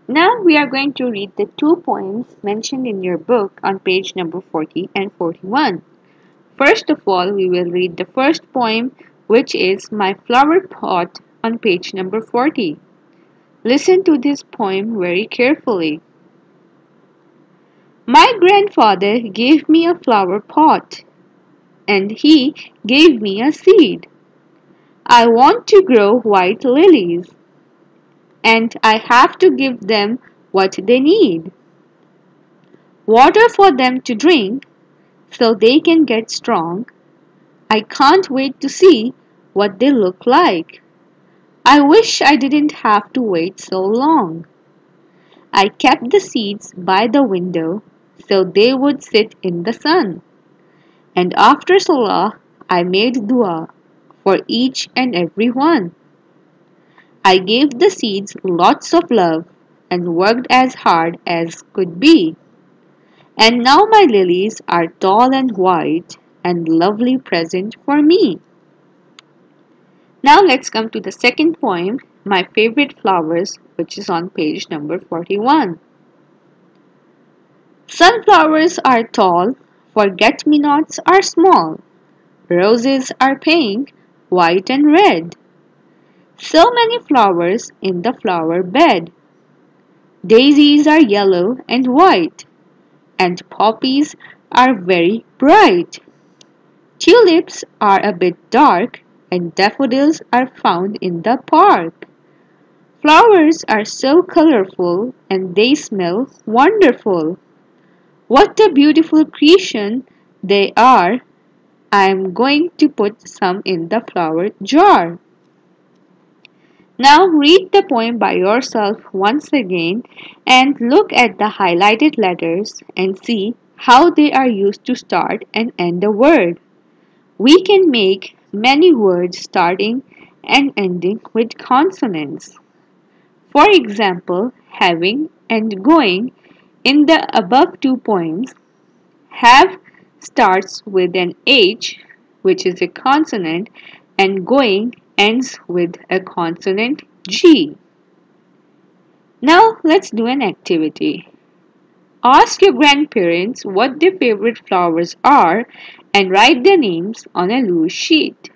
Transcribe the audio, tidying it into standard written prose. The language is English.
Now we are going to read the two poems mentioned in your book on page number 40 and 41. First of all, we will read the first poem, which is My Flower Pot on page number 40. Listen to this poem very carefully. My grandfather gave me a flower pot, and he gave me a seed. I want to grow white lilies, and I have to give them what they need. Water for them to drink so they can get strong. I can't wait to see what they look like. I wish I didn't have to wait so long. I kept the seeds by the window so they would sit in the sun. And after Salah, I made dua for each and every one. I gave the seeds lots of love and worked as hard as could be. And now my lilies are tall and white and lovely present for me. Now let's come to the second poem, My Favorite Flowers, which is on page number 41. Sunflowers are tall, forget-me-nots are small, roses are pink, white and red. So many flowers in the flower bed. Daisies are yellow and white, and poppies are very bright. Tulips are a bit dark, and daffodils are found in the park. Flowers are so colorful, and they smell wonderful. What a beautiful creation they are! I am going to put some in the flower jar. Now read the poem by yourself once again and look at the highlighted letters and see how they are used to start and end a word. We can make many words starting and ending with consonants. For example, having and going in the above two poems, have starts with an H, which is a consonant, and going ends with a consonant G. Now let's do an activity. Ask your grandparents what their favorite flowers are and write their names on a loose sheet.